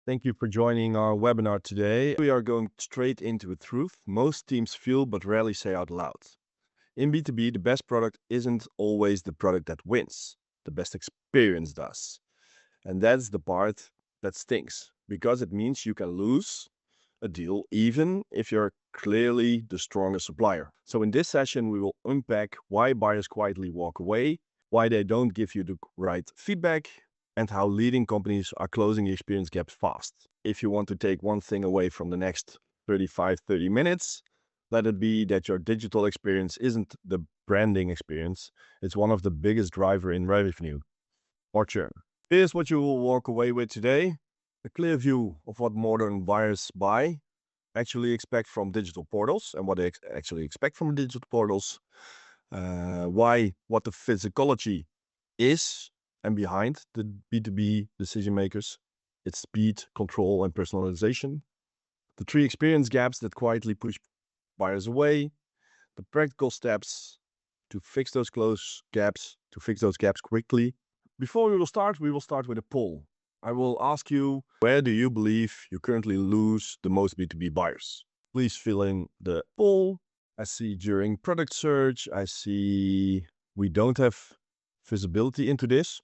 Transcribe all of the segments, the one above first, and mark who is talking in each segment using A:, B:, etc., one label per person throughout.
A: Thank you for joining our webinar today. We are going straight into a truth most teams feel but rarely say out loud. In B2B, the best product isn't always the product that wins. The best experience does. And that's the part that stinks because it means you can lose a deal even if you're clearly the strongest supplier. So in this session, we will unpack why buyers quietly walk away, why they don't give you the right feedback, and how leading companies are closing the experience gaps fast. If you want to take one thing away from the next 30 minutes, let it be that your digital experience isn't the branding experience. It's one of the biggest driver in revenue or churn. Here's what you will walk away with today. A clear view of what modern buyers actually expect from digital portals and what they actually expect from digital portals. What the physicology is and behind the B2B decision makers. It's speed, control, and personalization. The 3 experience gaps that quietly push buyers away. The practical steps to fix those gaps quickly. Before we will start with a poll. I will ask you, where do you believe you currently lose the most B2B buyers? Please fill in the poll. I see during product search, I see we don't have visibility into this.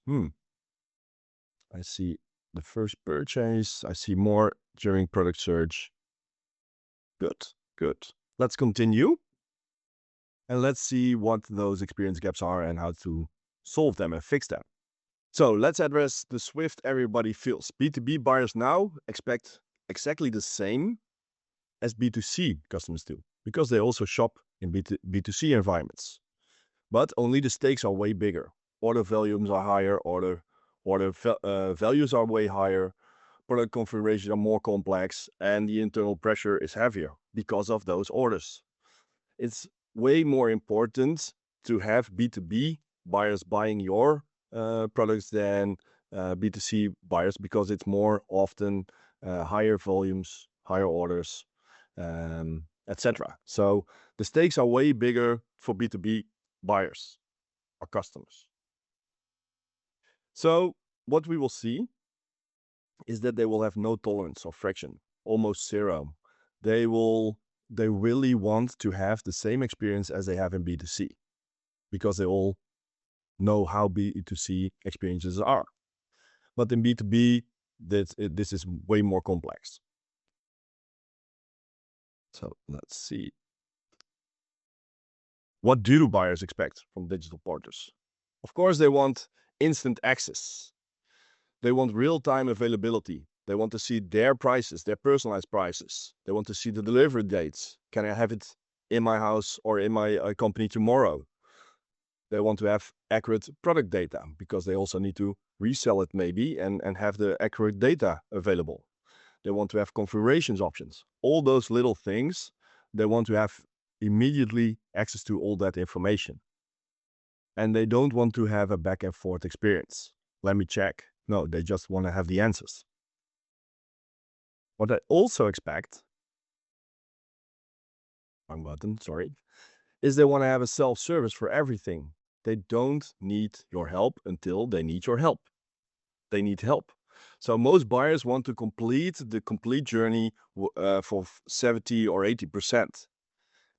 A: I see the first purchase. I see more during product search. Good. Let's continue. And let's see what those experience gaps are and how to solve them and fix them. So let's address the swift everybody feels. B2B buyers now expect exactly the same as B2C customers do, because they also shop in B2C environments. But only the stakes are way bigger. Order volumes are higher, values are way higher, product configurations are more complex, and the internal pressure is heavier because of those orders. It's way more important to have B2B buyers buying your products than B2C buyers, because it's more often higher volumes, higher orders, etc. So the stakes are way bigger for B2B buyers or customers. So what we will see is that they will have no tolerance of friction, almost zero. They really want to have the same experience as they have in B2C, because they all know how B2C experiences are. But in B2B, this is way more complex. So let's see. What do buyers expect from digital portals? Of course, they want instant access. They want real-time availability. They want to see their prices, their personalized prices. They want to see the delivery dates. Can I have it in my house or in my company tomorrow? They want to have accurate product data, because they also need to resell it maybe and have the accurate data available. They want to have configurations options. All those little things, they want to have immediately access to all that information. And they don't want to have a back and forth experience. Let me check. No, they just want to have the answers. What I also expect, wrong button, sorry, is they want to have a self-service for everything. They don't need your help until they need your help. They need help. So most buyers want to complete the complete journey for 70 or 80%.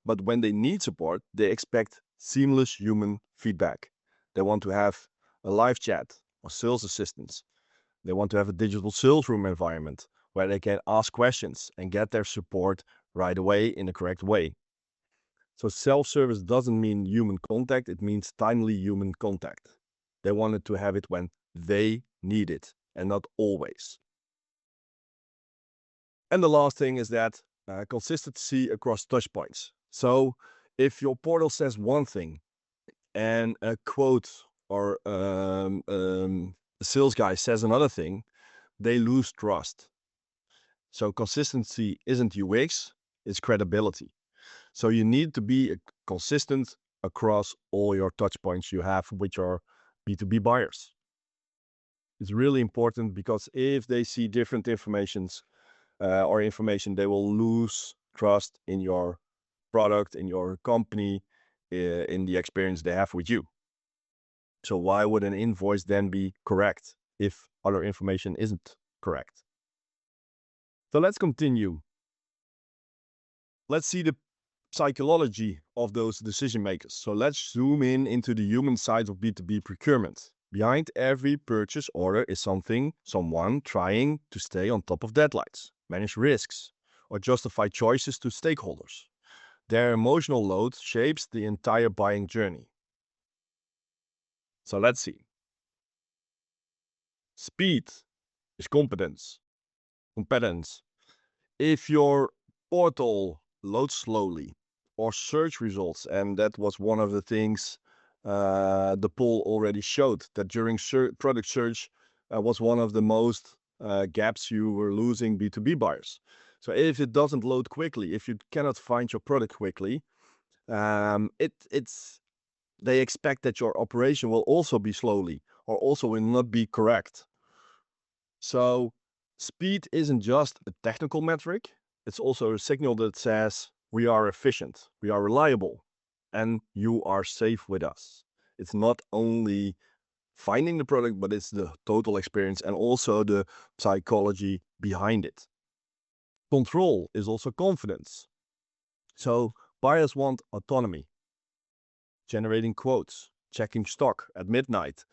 A: But when they need support, they expect seamless human feedback. They want to have a live chat or sales assistants. They want to have a digital sales room environment where they can ask questions and get their support right away in the correct way. So self-service doesn't mean human contact, it means timely human contact. They wanted to have it when they need it and not always. And the last thing is that consistency across touchpoints. So if your portal says one thing and a quote or a sales guy says another thing, they lose trust. So consistency isn't UX, it's credibility. So you need to be consistent across all your touch points you have with your B2B buyers. It's really important, because if they see different information, they will lose trust in your product, in your company, in the experience they have with you. So why would an invoice then be correct if other information isn't correct? So let's continue. Let's see the psychology of those decision makers. So let's zoom in into the human side of B2B procurement. Behind every purchase order is someone trying to stay on top of deadlines, manage risks, or justify choices to stakeholders. Their emotional load shapes the entire buying journey. So let's see. Speed is competence. If your portal loads slowly or search results, and that was one of the things the poll already showed, that during product search was one of the most gaps you were losing B2B buyers. So if it doesn't load quickly, if you cannot find your product quickly, they expect that your operation will also be slowly or also will not be correct. So speed isn't just a technical metric, it's also a signal that says we are efficient, we are reliable, and you are safe with us. It's not only finding the product, but it's the total experience and also the psychology behind it. Control is also confidence. So buyers want autonomy, generating quotes, checking stock at midnight,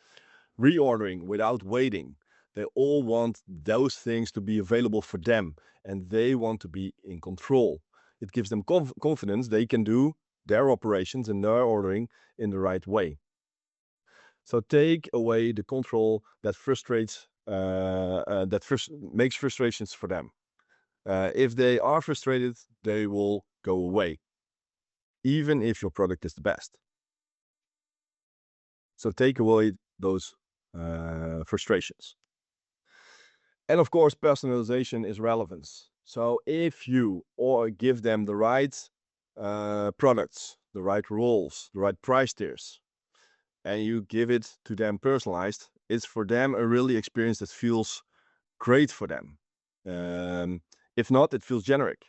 A: reordering without waiting. They all want those things to be available for them, and they want to be in control. It gives them confidence they can do their operations and their ordering in the right way. So take away the control that makes frustrations for them. If they are frustrated, they will go away, even if your product is the best. So take away those frustrations. And of course, personalization is relevance. So if you give them the right products, the right roles, the right price tiers, and you give it to them personalized, it's for them a really experience that feels great for them. If not, it feels generic.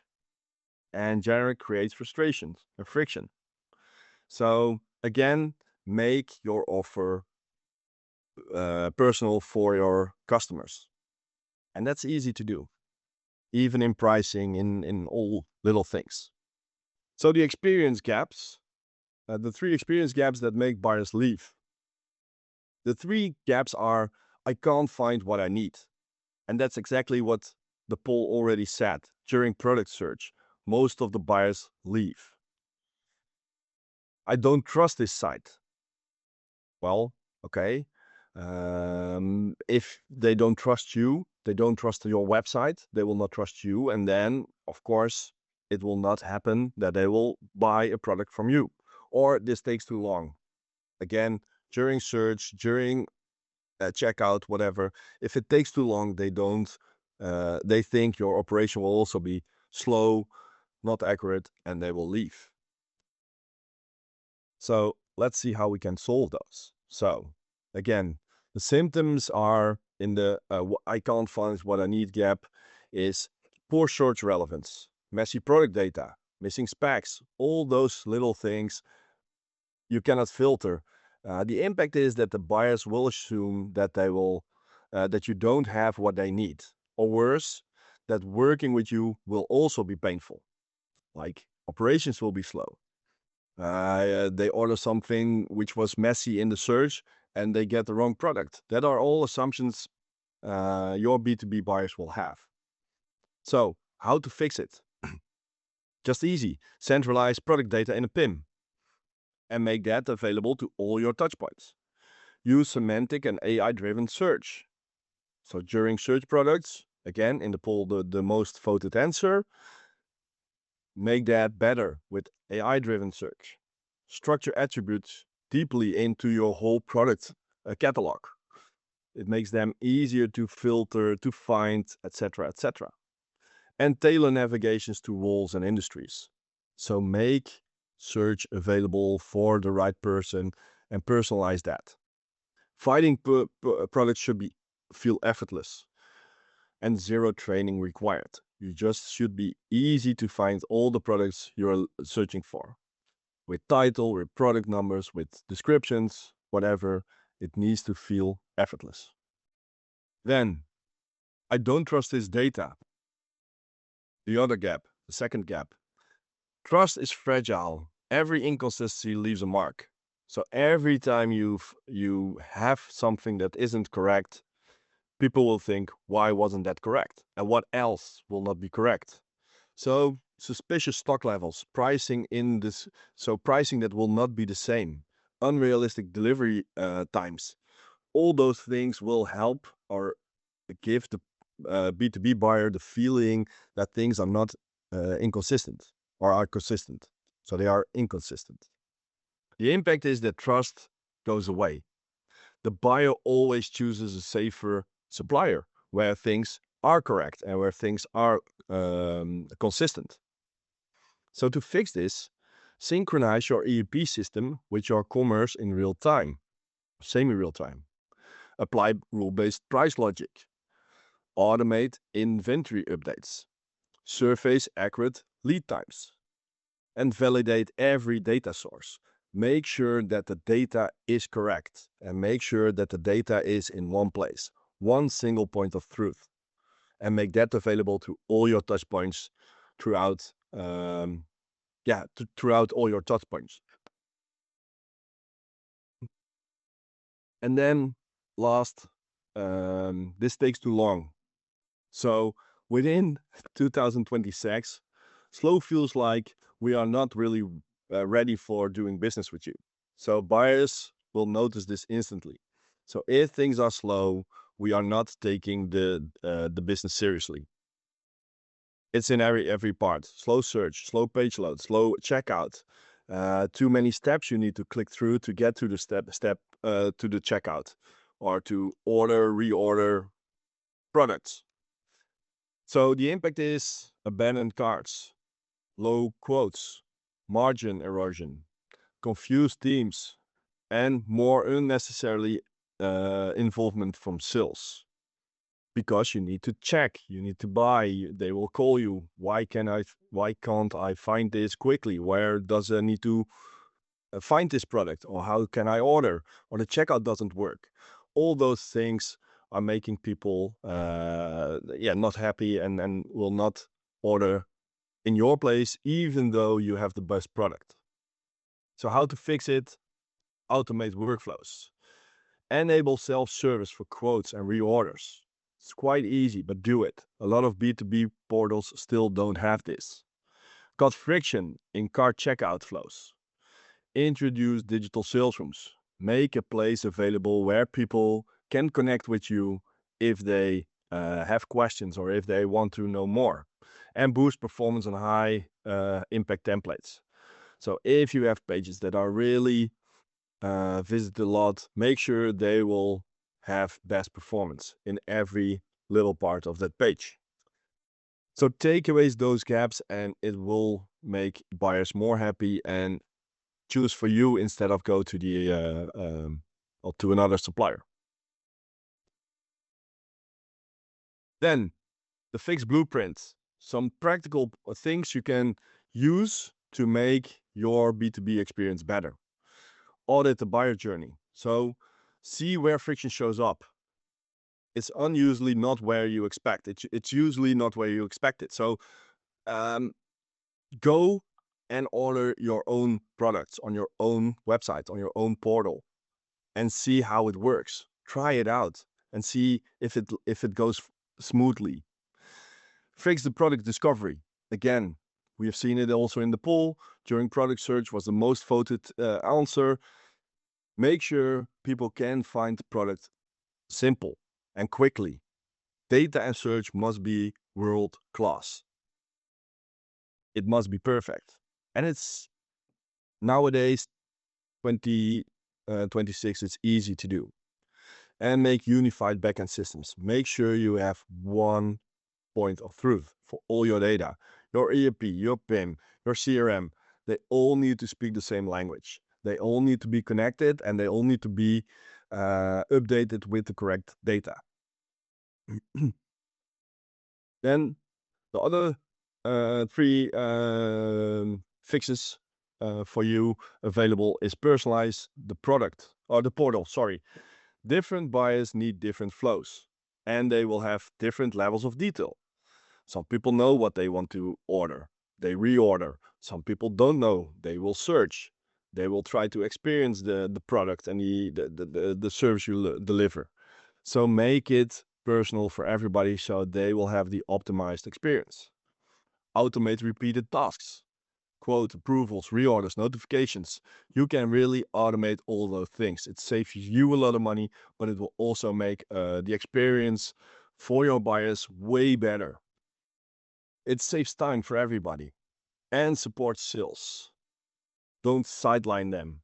A: And generic creates frustration and friction. So again, make your offer personal for your customers. And that's easy to do, even in pricing, in all little things. So the experience gaps, the three experience gaps that make buyers leave. The three gaps are, I can't find what I need. And that's exactly what the poll already said. During product search, most of the buyers leave. I don't trust this site. Well, okay. If they don't trust you, they don't trust your website, they will not trust you. And then, of course, it will not happen that they will buy a product from you. Or this takes too long. Again, during search, during checkout, whatever, if it takes too long, they think your operation will also be slow, not accurate, and they will leave. So let's see how we can solve those. So again, the symptoms are in the I can't find what I need gap is poor search relevance, messy product data, missing specs, all those little things you cannot filter. The impact is that the buyers will assume that that you don't have what they need, or worse, that working with you will also be painful. Like operations will be slow. They order something which was messy in the search and they get the wrong product. That are all assumptions your B2B buyers will have. So, how to fix it? Just easy. Centralize product data in a PIM and make that available to all your touchpoints. Use semantic and AI-driven search. So during search products, again, in the poll, the most voted answer, make that better with AI-driven search. Structure attributes deeply into your whole product catalog. It makes them easier to filter, to find, etc., etc. And tailor navigations to roles and industries. So make search available for the right person and personalize that. Finding products should feel effortless and zero training required. You just should be easy to find all the products you're searching for. With title, with product numbers, with descriptions, whatever, it needs to feel effortless. Then, I don't trust this data. The other gap, the second gap. Trust is fragile. Every inconsistency leaves a mark. So every time you have something that isn't correct, people will think, why wasn't that correct? And what else will not be correct? So suspicious stock levels, pricing in this, so pricing that will not be the same, unrealistic delivery times. All those things will help or give the B2B buyer the feeling that things are not inconsistent or are consistent. So they are inconsistent. The impact is that trust goes away. The buyer always chooses a safer supplier where things are correct and where things are consistent. So to fix this, synchronize your ERP system with your commerce in real time, semi-real time. Apply rule-based price logic. Automate inventory updates. Surface accurate lead times. And validate every data source. Make sure that the data is correct and make sure that the data is in one place, one single point of truth, and make that available to all your touch points throughout, throughout all your touch points. And then last, this takes too long. So within 2026, slow feels like we are not really ready for doing business with you. So buyers will notice this instantly. So if things are slow, we are not taking the business seriously. It's in every part. Slow search, slow page load, slow checkout. Too many steps you need to click through to get to the step to the checkout or to reorder products. So the impact is abandoned carts, low quotes, margin erosion, confused teams, and more unnecessarily involvement from sales. Because you need to check, you need to buy. They will call you. Why can't I find this quickly? Where does I need to find this product? Or how can I order? Or the checkout doesn't work. All those things are making people not happy and will not order in your place, even though you have the best product. So how to fix it? Automate workflows. Enable self-service for quotes and reorders. It's quite easy, but do it. A lot of B2B portals still don't have this. Cut friction in cart checkout flows. Introduce digital sales rooms. Make a place available where people can connect with you if they have questions or if they want to know more. And boost performance on high impact templates. So if you have pages that are really visited a lot, make sure they will have best performance in every little part of that page. So take away those gaps and it will make buyers more happy and choose for you instead of go to the or to another supplier. Then the fixed blueprint, some practical things you can use to make your B2B experience better. Audit the buyer journey. So see where friction shows up. It's unusually not where you expect it. It's usually not where you expect it. So go and order your own products on your own website, on your own portal, and see how it works. Try it out and see if it goes smoothly. Fix the product discovery. Again, we have seen it also in the poll. During product search was the most voted answer. Make sure people can find the product simple and quickly. Data and search must be world class. It must be perfect. And it's nowadays 2026, it's easy to do. And make unified backend systems. Make sure you have one point of truth for all your data. Your ERP, your PIM, your CRM, they all need to speak the same language. They all need to be connected and they all need to be updated with the correct data. Then the other three fixes for you available is personalize the product or the portal, sorry. Different buyers need different flows and they will have different levels of detail. Some people know what they want to order. They reorder. Some people don't know. They will search. They will try to experience the product and the service you deliver. So make it personal for everybody so they will have the optimized experience. Automate repeated tasks, quote approvals, reorders, notifications. You can really automate all those things. It saves you a lot of money, but it will also make the experience for your buyers way better. It saves time for everybody and supports sales. Don't sideline them.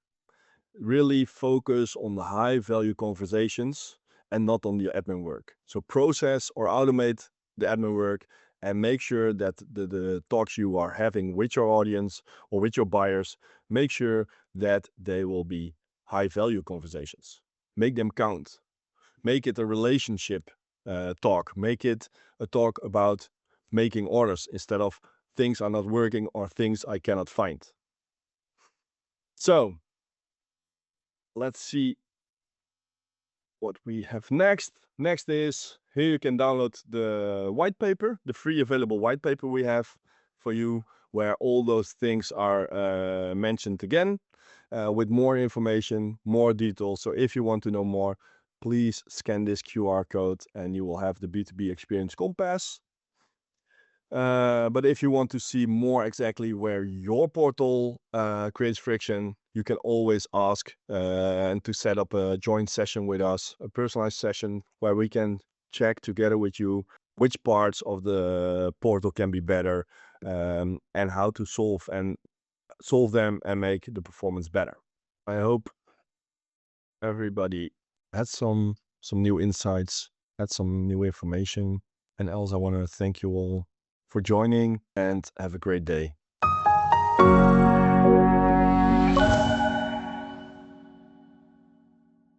A: Really focus on the high value conversations and not on the admin work. So process or automate the admin work and make sure that the talks you are having with your audience or with your buyers, make sure that they will be high value conversations. Make them count. Make it a relationship talk. Make it a talk about making orders instead of things are not working or things I cannot find. So let's see what we have next. Next is here you can download the white paper, the free available white paper we have for you, where all those things are mentioned again with more information, more details. So if you want to know more, please scan this QR code and you will have the B2B Experience Compass. But if you want to see more exactly where your portal creates friction, you can always ask and to set up a joint session with us, a personalized session where we can check together with you which parts of the portal can be better and how to solve them and make the performance better. I hope everybody had some new insights, had some new information. And else I want to thank you all for joining and have a great day.